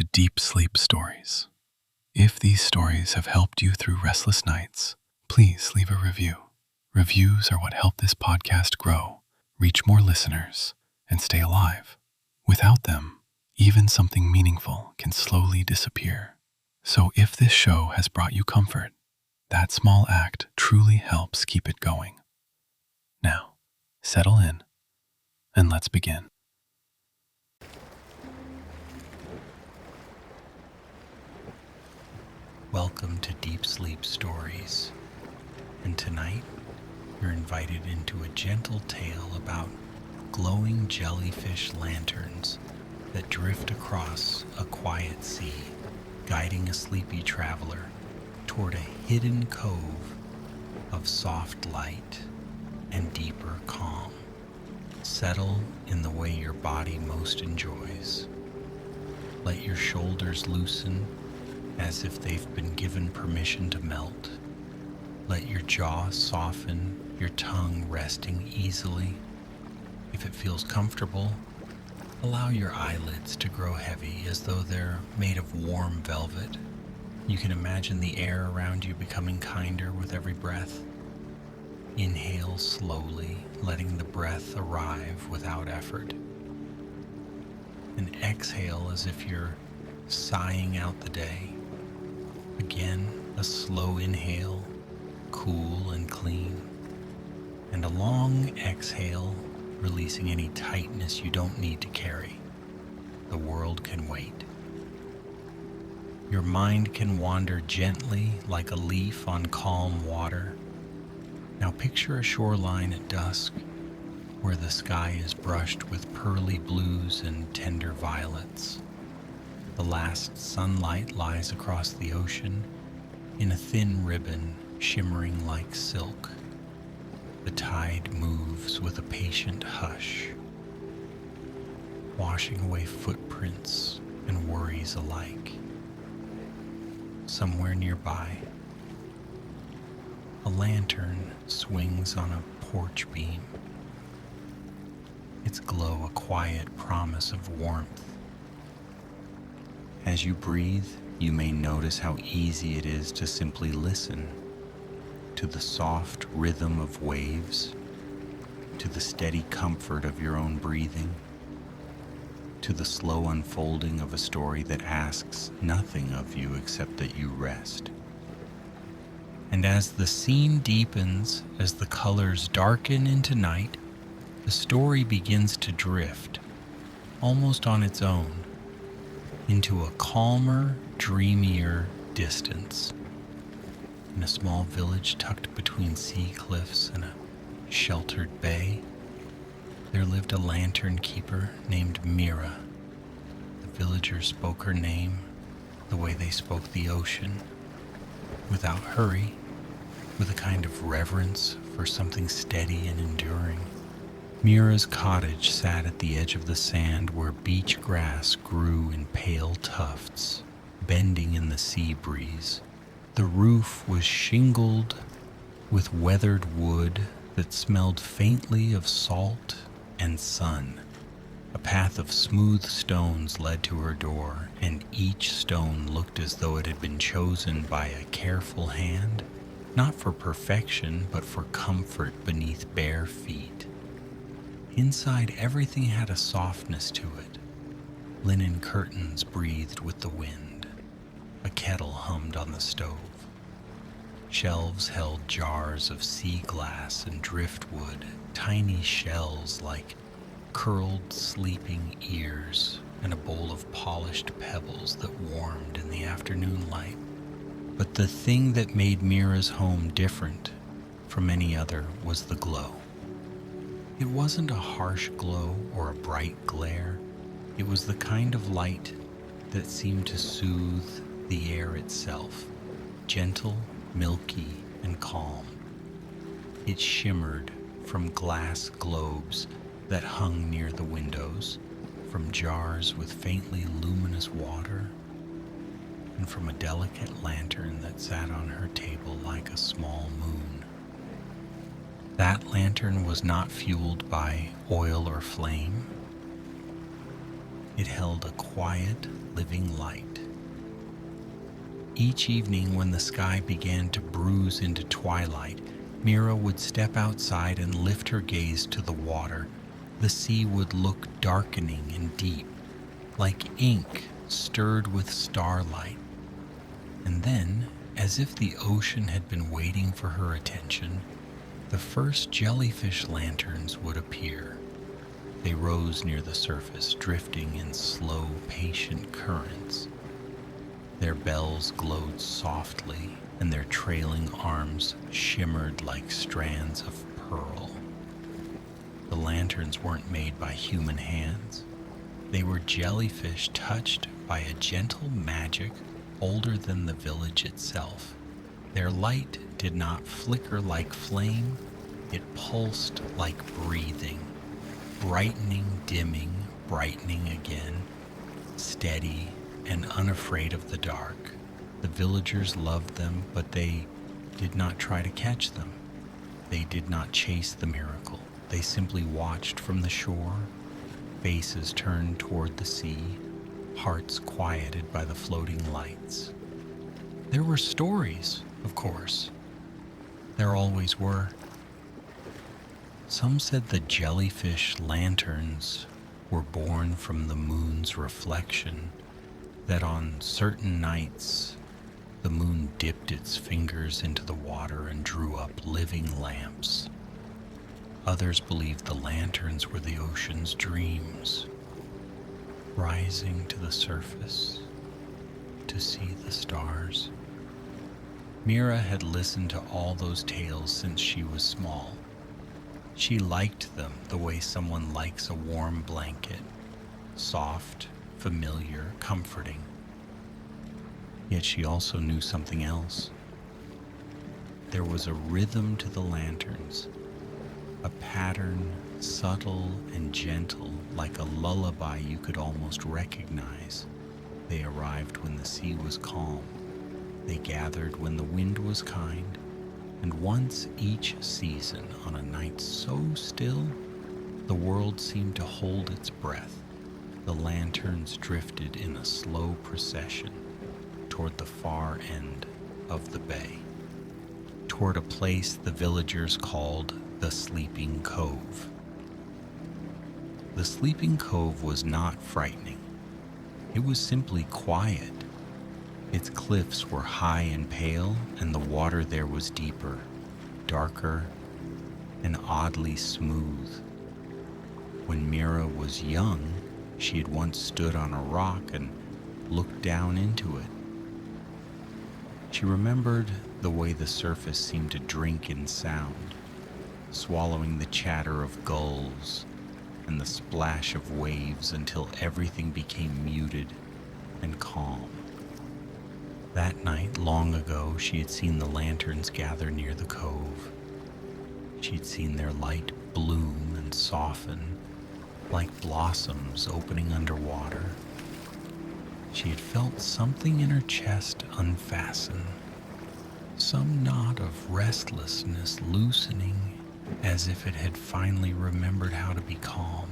to Deep Sleep Stories. If these stories have helped you through restless nights, please leave a review. Reviews are what help this podcast grow, reach more listeners, and stay alive. Without them, even something meaningful can slowly disappear. So if this show has brought you comfort, that small act truly helps keep it going. Now, settle in, and let's begin. Welcome to Deep Sleep Stories, and tonight you're invited into a gentle tale about glowing jellyfish lanterns that drift across a quiet sea, guiding a sleepy traveler toward a hidden cove of soft light and deeper calm. Settle in the way your body most enjoys. Let your shoulders loosen as if they've been given permission to melt. Let your jaw soften, your tongue resting easily. If it feels comfortable, allow your eyelids to grow heavy as though they're made of warm velvet. You can imagine the air around you becoming kinder with every breath. Inhale slowly, letting the breath arrive without effort. And exhale as if you're sighing out the day. Again, a slow inhale, cool and clean, and a long exhale, releasing any tightness you don't need to carry. The world can wait. Your mind can wander gently like a leaf on calm water. Now picture a shoreline at dusk where the sky is brushed with pearly blues and tender violets. The last sunlight lies across the ocean in a thin ribbon shimmering like silk. The tide moves with a patient hush, washing away footprints and worries alike. Somewhere nearby, a lantern swings on a porch beam, its glow a quiet promise of warmth. As you breathe, you may notice how easy it is to simply listen to the soft rhythm of waves, to the steady comfort of your own breathing, to the slow unfolding of a story that asks nothing of you except that you rest. And as the scene deepens, as the colors darken into night, the story begins to drift, almost on its own, into a calmer, dreamier distance. In a small village tucked between sea cliffs and a sheltered bay, there lived a lantern keeper named Mira. The villagers spoke her name the way they spoke the ocean, without hurry, with a kind of reverence for something steady and enduring. Mira's cottage sat at the edge of the sand where beach grass grew in pale tufts, bending in the sea breeze. The roof was shingled with weathered wood that smelled faintly of salt and sun. A path of smooth stones led to her door, and each stone looked as though it had been chosen by a careful hand, not for perfection, but for comfort beneath bare feet. Inside, everything had a softness to it. Linen curtains breathed with the wind. A kettle hummed on the stove. Shelves held jars of sea glass and driftwood, tiny shells like curled sleeping ears, and a bowl of polished pebbles that warmed in the afternoon light. But the thing that made Mira's home different from any other was the glow. It wasn't a harsh glow or a bright glare. It was the kind of light that seemed to soothe the air itself, gentle, milky, and calm. It shimmered from glass globes that hung near the windows, from jars with faintly luminous water, and from a delicate lantern that sat on her table like a small moon. That lantern was not fueled by oil or flame. It held a quiet, living light. Each evening when the sky began to bruise into twilight, Mira would step outside and lift her gaze to the water. The sea would look darkening and deep, like ink stirred with starlight. And then, as if the ocean had been waiting for her attention, the first jellyfish lanterns would appear. They rose near the surface, drifting in slow, patient currents. Their bells glowed softly, and their trailing arms shimmered like strands of pearl. The lanterns weren't made by human hands. They were jellyfish touched by a gentle magic older than the village itself. Their light did not flicker like flame, it pulsed like breathing, brightening, dimming, brightening again, steady and unafraid of the dark. The villagers loved them, but they did not try to catch them. They did not chase the miracle. They simply watched from the shore, faces turned toward the sea, hearts quieted by the floating lights. There were stories, of course. There always were. Some said the jellyfish lanterns were born from the moon's reflection, that on certain nights the moon dipped its fingers into the water and drew up living lamps. Others believed the lanterns were the ocean's dreams, rising to the surface to see the stars. Mira had listened to all those tales since she was small. She liked them the way someone likes a warm blanket, soft, familiar, comforting. Yet she also knew something else. There was a rhythm to the lanterns, a pattern subtle and gentle, like a lullaby you could almost recognize. They arrived when the sea was calm. They gathered when the wind was kind. And once each season, on a night so still, the world seemed to hold its breath. The lanterns drifted in a slow procession toward the far end of the bay, toward a place the villagers called the Sleeping Cove. The Sleeping Cove was not frightening. It was simply quiet. Its cliffs were high and pale, and the water there was deeper, darker, and oddly smooth. When Mira was young, she had once stood on a rock and looked down into it. She remembered the way the surface seemed to drink in sound, swallowing the chatter of gulls and the splash of waves until everything became muted and calm. That night, long ago, she had seen the lanterns gather near the cove. She had seen their light bloom and soften like blossoms opening underwater. She had felt something in her chest unfasten, some knot of restlessness loosening, as if it had finally remembered how to be calm.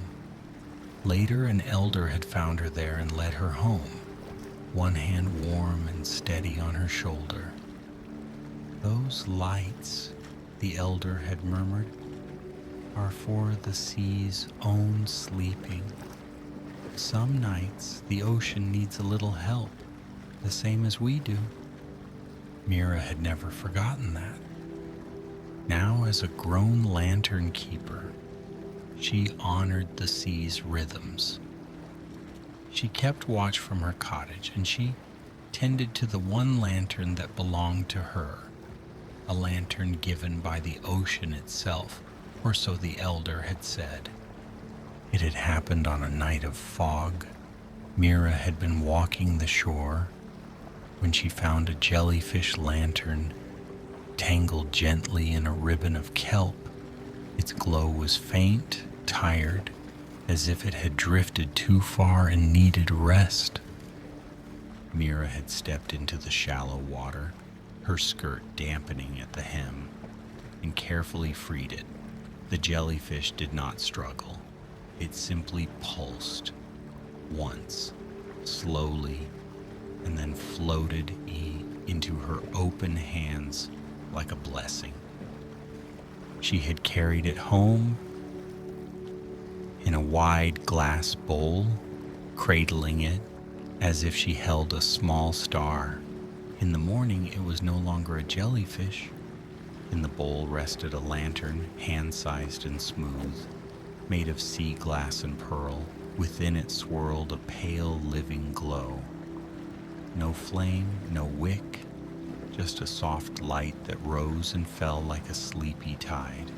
Later, an elder had found her there and led her home, one hand warm and steady on her shoulder. "Those lights," the elder had murmured, "are for the sea's own sleeping. Some nights the ocean needs a little help, the same as we do." Mira had never forgotten that. Now, as a grown lantern keeper, she honored the sea's rhythms. She kept watch from her cottage, and she tended to the one lantern that belonged to her, a lantern given by the ocean itself, or so the elder had said. It had happened on a night of fog. Mira had been walking the shore when she found a jellyfish lantern tangled gently in a ribbon of kelp. Its glow was faint, tired, as if it had drifted too far and needed rest. Mira had stepped into the shallow water, her skirt dampening at the hem, and carefully freed it. The jellyfish did not struggle. It simply pulsed, once, slowly, and then floated into her open hands like a blessing. She had carried it home in a wide glass bowl, cradling it as if she held a small star. In the morning, it was no longer a jellyfish. In the bowl rested a lantern, hand-sized and smooth, made of sea glass and pearl. Within it swirled a pale, living glow. No flame, no wick, just a soft light that rose and fell like a sleepy tide.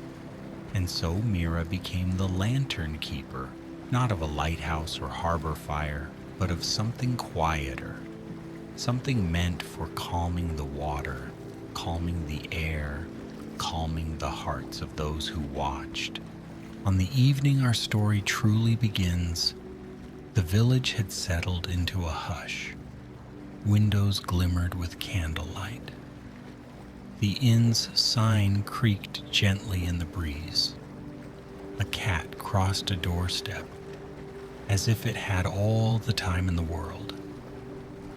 And so Mira became the lantern keeper, not of a lighthouse or harbor fire, but of something quieter, something meant for calming the water, calming the air, calming the hearts of those who watched. On the evening our story truly begins, the village had settled into a hush. Windows glimmered with candlelight. The inn's sign creaked gently in the breeze. A cat crossed a doorstep, as if it had all the time in the world.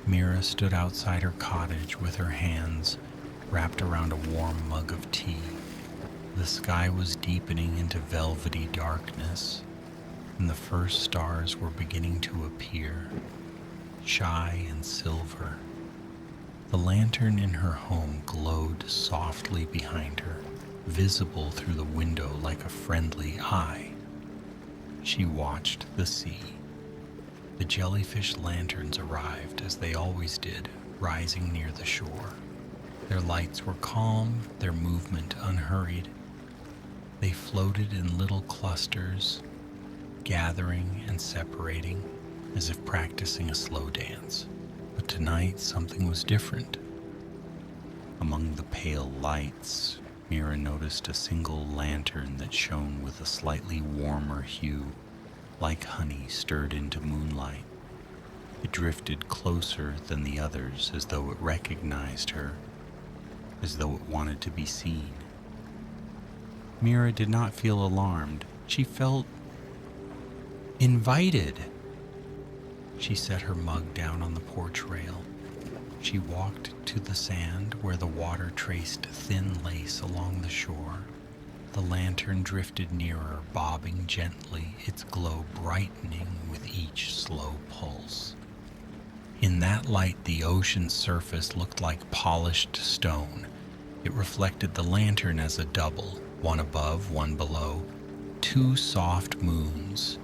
Mira stood outside her cottage with her hands wrapped around a warm mug of tea. The sky was deepening into velvety darkness, and the first stars were beginning to appear, shy and silver. The lantern in her home glowed softly behind her, visible through the window like a friendly eye. She watched the sea. The jellyfish lanterns arrived as they always did, rising near the shore. Their lights were calm, their movement unhurried. They floated in little clusters, gathering and separating as if practicing a slow dance. But tonight something was different. Among the pale lights, Mira noticed a single lantern that shone with a slightly warmer hue, like honey stirred into moonlight. It drifted closer than the others, as though it recognized her, as though it wanted to be seen. Mira did not feel alarmed. She felt invited. She set her mug down on the porch rail. She walked to the sand where the water traced thin lace along the shore. The lantern drifted nearer, bobbing gently, its glow brightening with each slow pulse. In that light, the ocean's surface looked like polished stone. It reflected the lantern as a double, one above, one below, two soft moons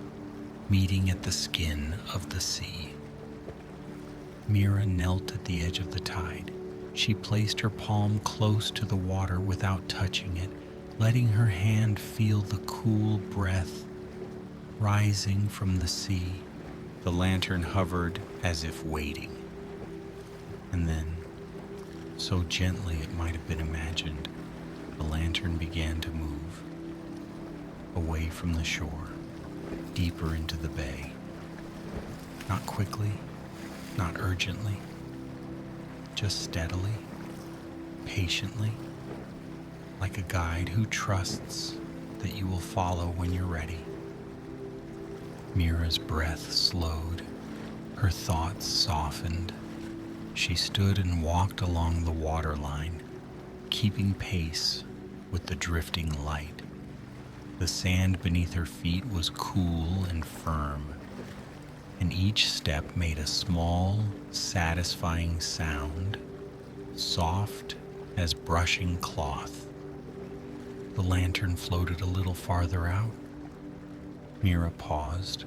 meeting at the skin of the sea. Mira knelt at the edge of the tide. She placed her palm close to the water without touching it, letting her hand feel the cool breath rising from the sea. The lantern hovered as if waiting. And then, so gently it might have been imagined, the lantern began to move away from the shore, deeper into the bay. Not quickly, not urgently, just steadily, patiently, like a guide who trusts that you will follow when you're ready. Mira's breath slowed, her thoughts softened. She stood and walked along the waterline, keeping pace with the drifting light. The sand beneath her feet was cool and firm, and each step made a small, satisfying sound, soft as brushing cloth. The lantern floated a little farther out. Mira paused.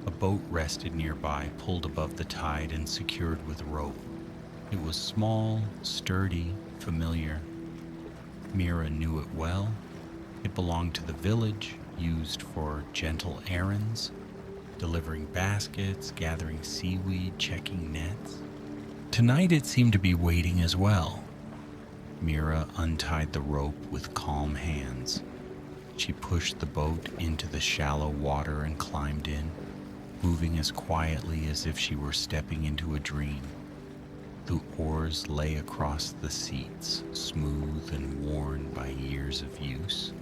A boat rested nearby, pulled above the tide and secured with rope. It was small, sturdy, familiar. Mira knew it well. It belonged to the village, used for gentle errands, delivering baskets, gathering seaweed, checking nets. Tonight it seemed to be waiting as well. Mira untied the rope with calm hands. She pushed the boat into the shallow water and climbed in, moving as quietly as if she were stepping into a dream. The oars lay across the seats, smooth and worn by years of use.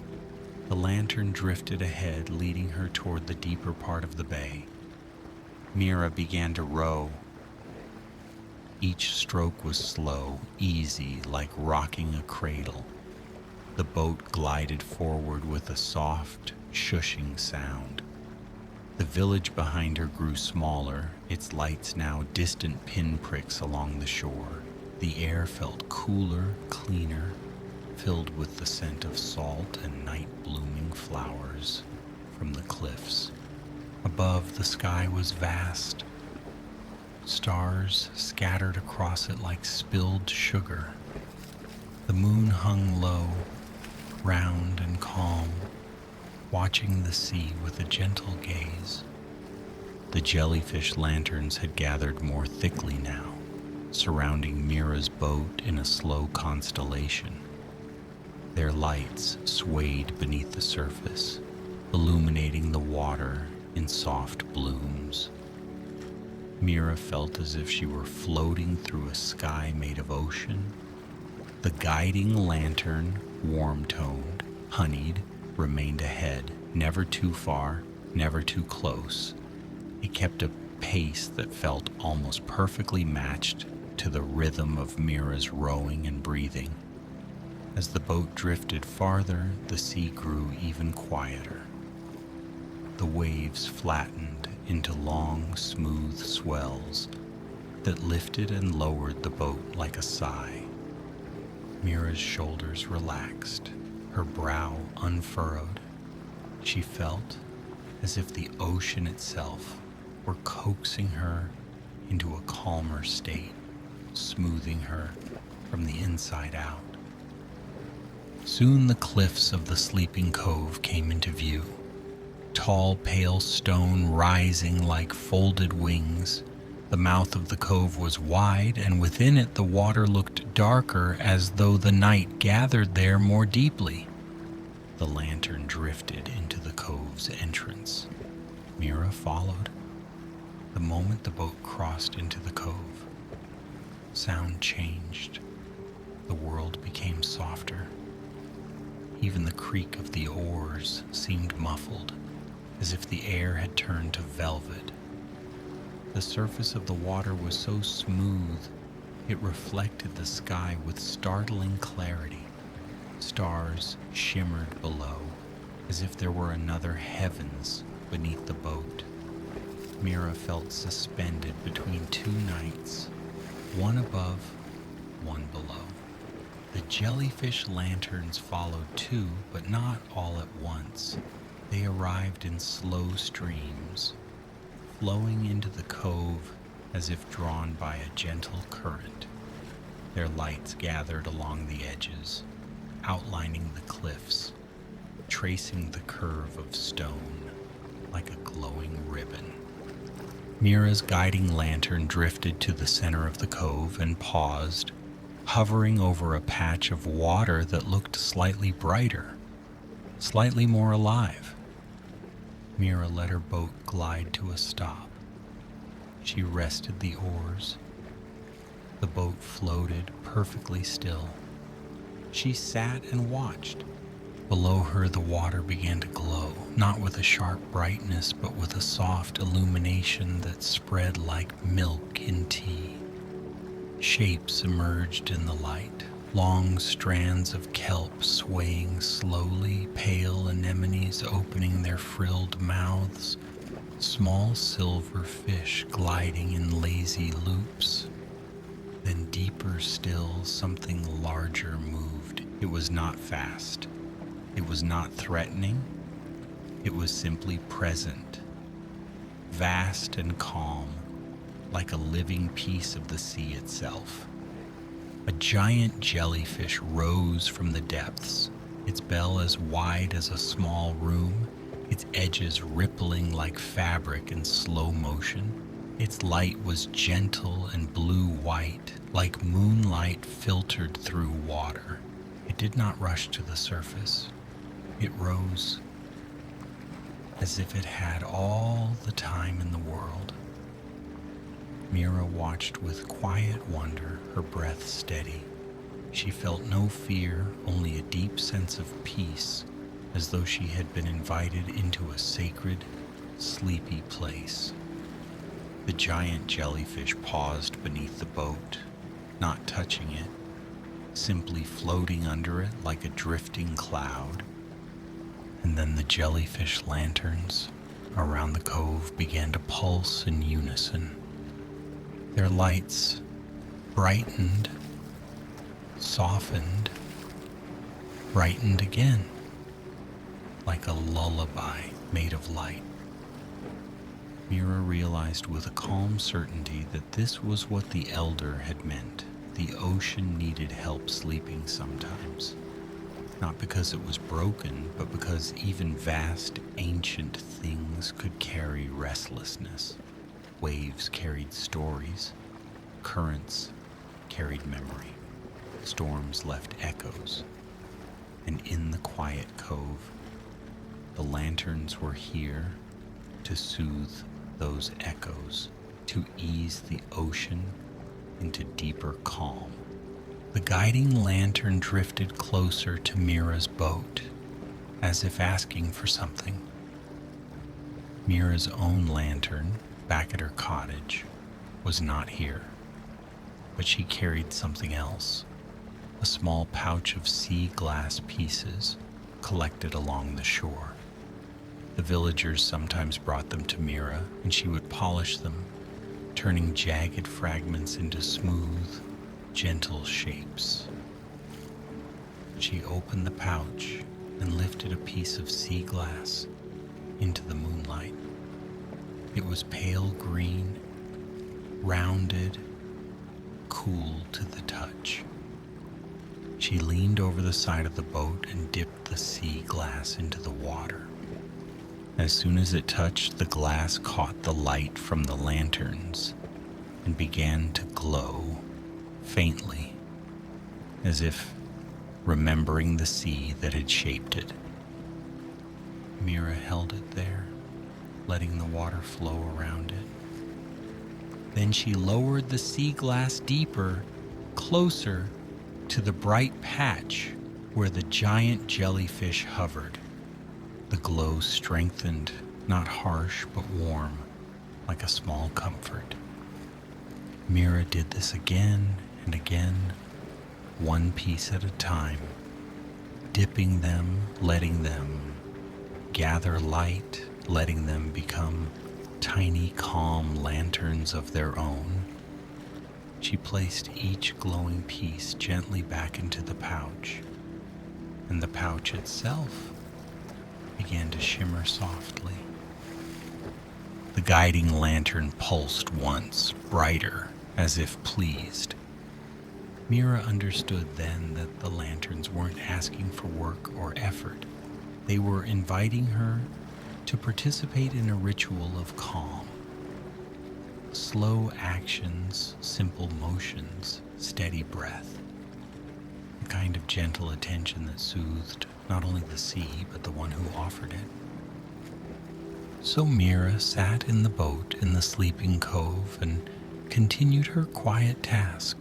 The lantern drifted ahead, leading her toward the deeper part of the bay. Mira began to row. Each stroke was slow, easy, like rocking a cradle. The boat glided forward with a soft, shushing sound. The village behind her grew smaller, its lights now distant pinpricks along the shore. The air felt cooler, cleaner, filled with the scent of salt and night-blooming flowers from the cliffs. Above, the sky was vast. Stars scattered across it like spilled sugar. The moon hung low, round and calm, watching the sea with a gentle gaze. The jellyfish lanterns had gathered more thickly now, surrounding Mira's boat in a slow constellation. Their lights swayed beneath the surface, illuminating the water in soft blooms. Mira felt as if she were floating through a sky made of ocean. The guiding lantern, warm-toned, honeyed, remained ahead, never too far, never too close. It kept a pace that felt almost perfectly matched to the rhythm of Mira's rowing and breathing. As the boat drifted farther, the sea grew even quieter. The waves flattened into long, smooth swells that lifted and lowered the boat like a sigh. Mira's shoulders relaxed, her brow unfurrowed. She felt as if the ocean itself were coaxing her into a calmer state, smoothing her from the inside out. Soon the cliffs of the Sleeping Cove came into view. Tall, pale stone rising like folded wings. The mouth of the cove was wide, and within it the water looked darker as though the night gathered there more deeply. The lantern drifted into the cove's entrance. Mira followed. The moment the boat crossed into the cove, sound changed. The world became softer. Even the creak of the oars seemed muffled, as if the air had turned to velvet. The surface of the water was so smooth, it reflected the sky with startling clarity. Stars shimmered below, as if there were another heavens beneath the boat. Mira felt suspended between two nights, one above, one below. The jellyfish lanterns followed too, but not all at once. They arrived in slow streams, flowing into the cove as if drawn by a gentle current. Their lights gathered along the edges, outlining the cliffs, tracing the curve of stone like a glowing ribbon. Mira's guiding lantern drifted to the center of the cove and paused, hovering over a patch of water that looked slightly brighter, slightly more alive. Mira let her boat glide to a stop. She rested the oars. The boat floated perfectly still. She sat and watched. Below her, the water began to glow, not with a sharp brightness, but with a soft illumination that spread like milk in tea. Shapes emerged in the light, long strands of kelp swaying slowly, pale anemones opening their frilled mouths, small silver fish gliding in lazy loops. Then deeper still, something larger moved. It was not fast. It was not threatening. It was simply present, vast and calm, like a living piece of the sea itself. A giant jellyfish rose from the depths, its bell as wide as a small room, its edges rippling like fabric in slow motion. Its light was gentle and blue-white, like moonlight filtered through water. It did not rush to the surface. It rose as if it had all the time in the world. Mira watched with quiet wonder, her breath steady. She felt no fear, only a deep sense of peace, as though she had been invited into a sacred, sleepy place. The giant jellyfish paused beneath the boat, not touching it, simply floating under it like a drifting cloud. And then the jellyfish lanterns around the cove began to pulse in unison. Their lights brightened, softened, brightened again, like a lullaby made of light. Mira realized with a calm certainty that this was what the elder had meant. The ocean needed help sleeping sometimes. Not because it was broken, but because even vast, ancient things could carry restlessness. Waves carried stories. Currents carried memory. Storms left echoes. And in the quiet cove, the lanterns were here to soothe those echoes, to ease the ocean into deeper calm. The guiding lantern drifted closer to Mira's boat, as if asking for something. Mira's own lantern, back at her cottage, was not here, but she carried something else, a small pouch of sea glass pieces collected along the shore. The villagers sometimes brought them to Mira, and she would polish them, turning jagged fragments into smooth, gentle shapes. She opened the pouch and lifted a piece of sea glass into the moonlight. It was pale green, rounded, cool to the touch. She leaned over the side of the boat and dipped the sea glass into the water. As soon as it touched, the glass caught the light from the lanterns and began to glow faintly, as if remembering the sea that had shaped it. Mira held it there, letting the water flow around it. Then she lowered the sea glass deeper, closer to the bright patch where the giant jellyfish hovered. The glow strengthened, not harsh but warm, like a small comfort. Mira did this again and again, one piece at a time, dipping them, letting them gather light, letting them become tiny, calm lanterns of their own. She placed each glowing piece gently back into the pouch, and the pouch itself began to shimmer softly. The guiding lantern pulsed once, brighter, as if pleased. Mira understood then that the lanterns weren't asking for work or effort. They were inviting her to participate in a ritual of calm. Slow actions, simple motions, steady breath. A kind of gentle attention that soothed not only the sea, but the one who offered it. So Mira sat in the boat in the Sleeping Cove and continued her quiet task,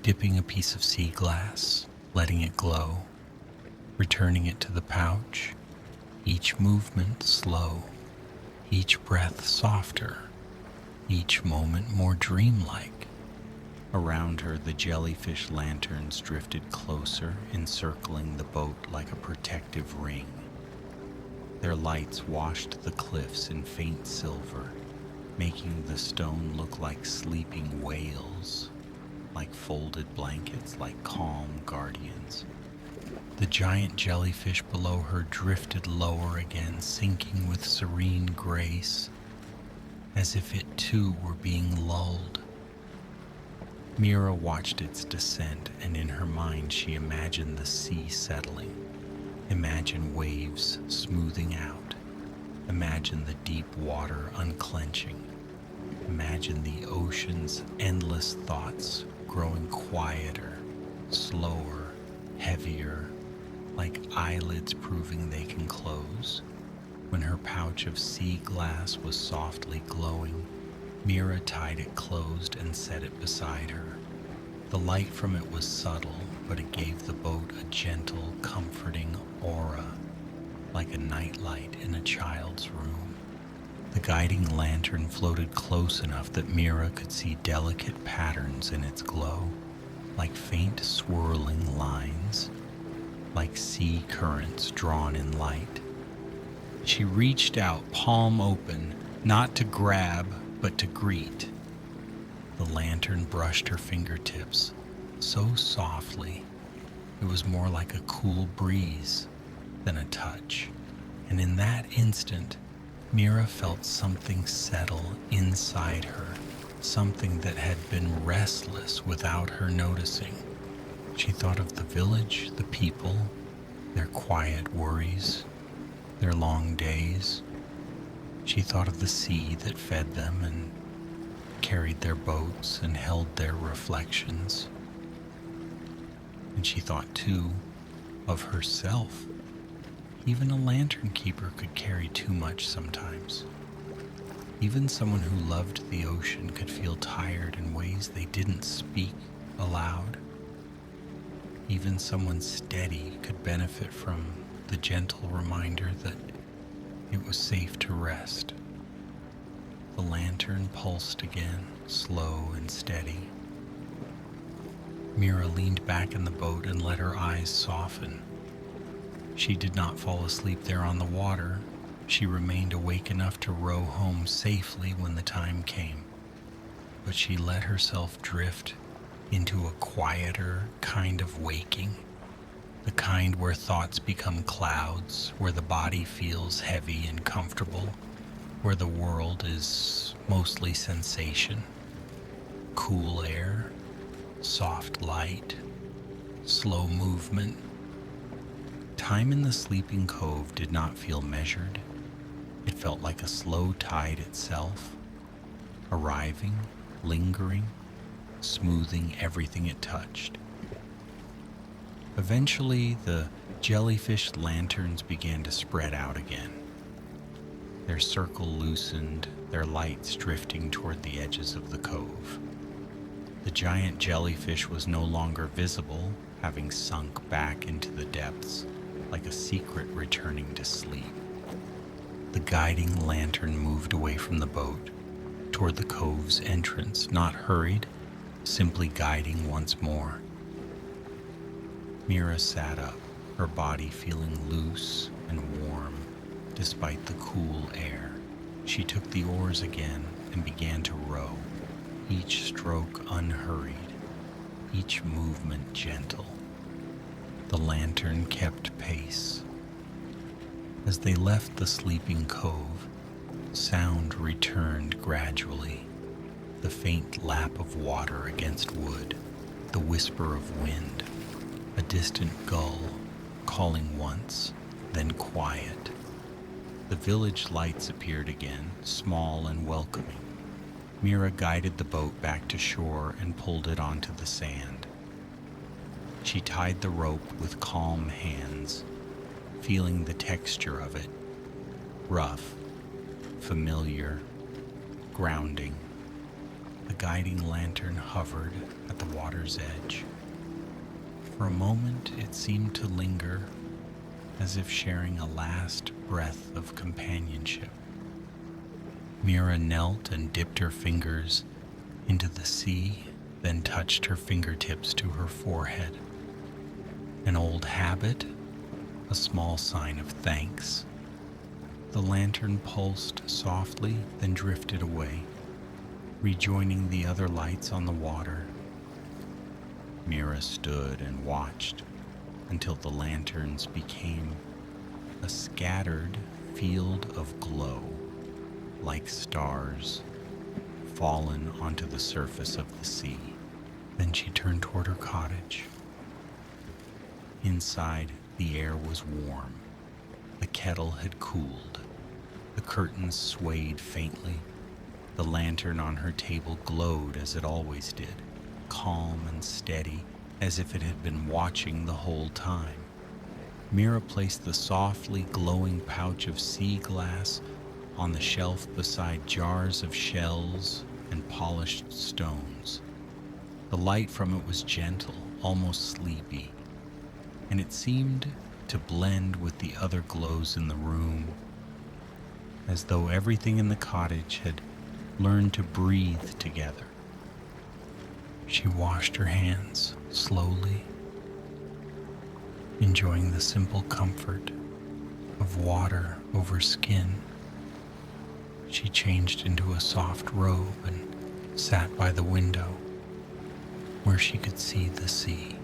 dipping a piece of sea glass, letting it glow, returning it to the pouch, each movement slow, each breath softer, each moment more dreamlike. Around her, the jellyfish lanterns drifted closer, encircling the boat like a protective ring. Their lights washed the cliffs in faint silver, making the stone look like sleeping whales, like folded blankets, like calm guardians. The giant jellyfish below her drifted lower again, sinking with serene grace, as if it too were being lulled. Mira watched its descent, and in her mind she imagined the sea settling. Imagine waves smoothing out. Imagine the deep water unclenching. Imagine the ocean's endless thoughts growing quieter, slower, heavier, like eyelids proving they can close. When her pouch of sea glass was softly glowing, Mira tied it closed and set it beside her. The light from it was subtle, but it gave the boat a gentle, comforting aura, like a nightlight in a child's room. The guiding lantern floated close enough that Mira could see delicate patterns in its glow, like faint swirling lines, like sea currents drawn in light. She reached out, palm open, not to grab, but to greet. The lantern brushed her fingertips so softly, it was more like a cool breeze than a touch. And in that instant, Mira felt something settle inside her, something that had been restless without her noticing. She thought of the village, the people, their quiet worries, their long days. She thought of the sea that fed them and carried their boats and held their reflections. And she thought, too, of herself. Even a lantern keeper could carry too much sometimes. Even someone who loved the ocean could feel tired in ways they didn't speak aloud. Even someone steady could benefit from the gentle reminder that it was safe to rest. The lantern pulsed again, slow and steady. Mira leaned back in the boat and let her eyes soften. She did not fall asleep there on the water. She remained awake enough to row home safely when the time came. But she let herself drift into a quieter kind of waking, the kind where thoughts become clouds, where the body feels heavy and comfortable, where the world is mostly sensation, cool air, soft light, slow movement. Time in the Sleeping Cove did not feel measured. It felt like a slow tide itself, arriving, lingering, smoothing everything it touched. Eventually, the jellyfish lanterns began to spread out again. Their circle loosened, their lights drifting toward the edges of the cove. The giant jellyfish was no longer visible, having sunk back into the depths, like a secret returning to sleep. The guiding lantern moved away from the boat, toward the cove's entrance, not hurried, simply guiding once more. Mira sat up, her body feeling loose and warm, despite the cool air. She took the oars again and began to row, each stroke unhurried, each movement gentle. The lantern kept pace. As they left the Sleeping Cove, sound returned gradually. The faint lap of water against wood, the whisper of wind, a distant gull calling once, then quiet. The village lights appeared again, small and welcoming. Mira guided the boat back to shore and pulled it onto the sand. She tied the rope with calm hands, feeling the texture of it, rough, familiar, grounding. The guiding lantern hovered at the water's edge. For a moment, it seemed to linger, as if sharing a last breath of companionship. Mira knelt and dipped her fingers into the sea, then touched her fingertips to her forehead. An old habit, a small sign of thanks. The lantern pulsed softly, then drifted away, rejoining the other lights on the water. Mira stood and watched until the lanterns became a scattered field of glow, like stars fallen onto the surface of the sea. Then she turned toward her cottage. Inside, the air was warm. The kettle had cooled. The curtains swayed faintly. The lantern on her table glowed as it always did, calm and steady, as if it had been watching the whole time. Mira placed the softly glowing pouch of sea glass on the shelf beside jars of shells and polished stones. The light from it was gentle, almost sleepy, and it seemed to blend with the other glows in the room. as though everything in the cottage had learned to breathe together. She washed her hands slowly, enjoying the simple comfort of water over skin. She changed into a soft robe and sat by the window where she could see the sea.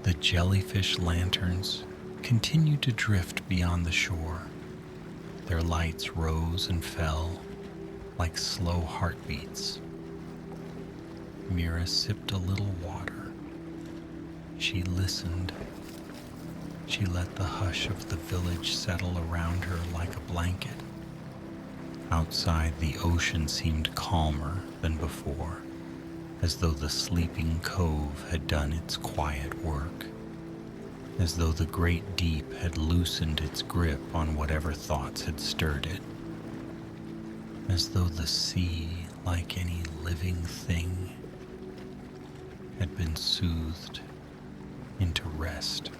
The jellyfish lanterns continued to drift beyond the shore. Their lights rose and fell like slow heartbeats. Mira sipped a little water. She listened. She let the hush of the village settle around her like a blanket. Outside, the ocean seemed calmer than before, as though the Sleeping Cove had done its quiet work, as though the great deep had loosened its grip on whatever thoughts had stirred it, as though the sea, like any living thing, had been soothed into rest.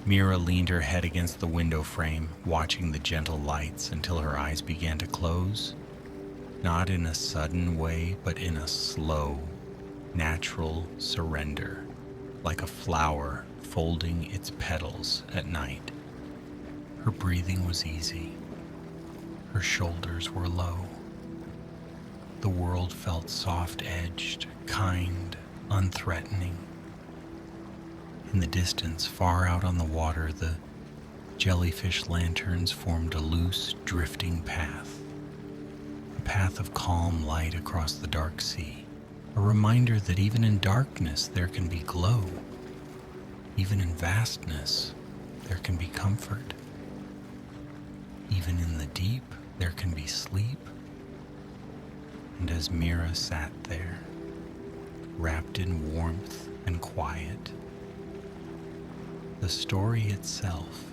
Mira leaned her head against the window frame, watching the gentle lights until her eyes began to close, not in a sudden way, but in a slow, natural surrender, like a flower folding its petals at night. Her breathing was easy. Her shoulders were low. The world felt soft-edged, kind, unthreatening. In the distance, far out on the water, the jellyfish lanterns formed a loose, drifting path. A path of calm light across the dark sea. A reminder that even in darkness there can be glow. Even in vastness, there can be comfort. Even in the deep, there can be sleep. And as Mira sat there, wrapped in warmth and quiet, the story itself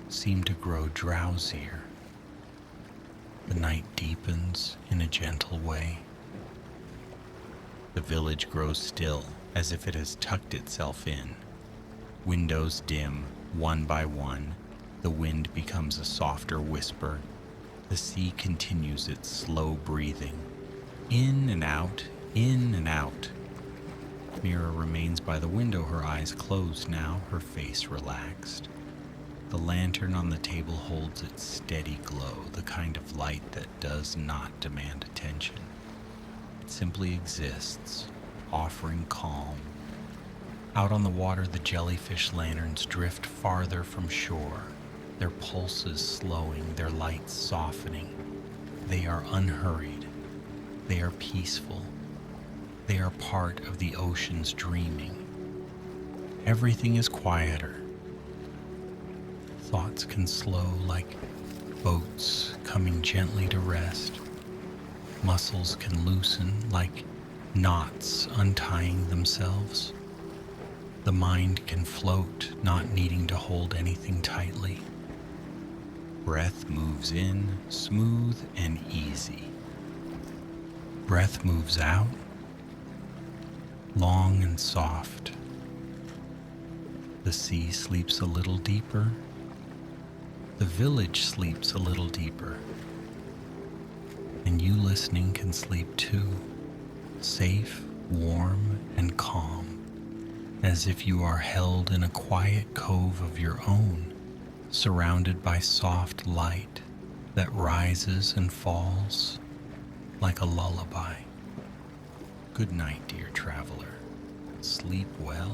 seemed to grow drowsier. The night deepens in a gentle way. The village grows still, as if it has tucked itself in. Windows dim, one by one. The wind becomes a softer whisper. The sea continues its slow breathing. In and out, in and out. Mira remains by the window, her eyes closed now, her face relaxed. The lantern on the table holds its steady glow, the kind of light that does not demand attention. It simply exists, offering calm. Out on the water, the jellyfish lanterns drift farther from shore, their pulses slowing, their lights softening. They are unhurried. They are peaceful. They are part of the ocean's dreaming. Everything is quieter. Thoughts can slow like boats coming gently to rest. Muscles can loosen like knots untying themselves. The mind can float, not needing to hold anything tightly. Breath moves in, smooth and easy. Breath moves out, long and soft. The sea sleeps a little deeper. The village sleeps a little deeper. And you listening can sleep too, safe, warm, and calm, as if you are held in a quiet cove of your own, surrounded by soft light that rises and falls like a lullaby. Good night, dear traveler. Sleep well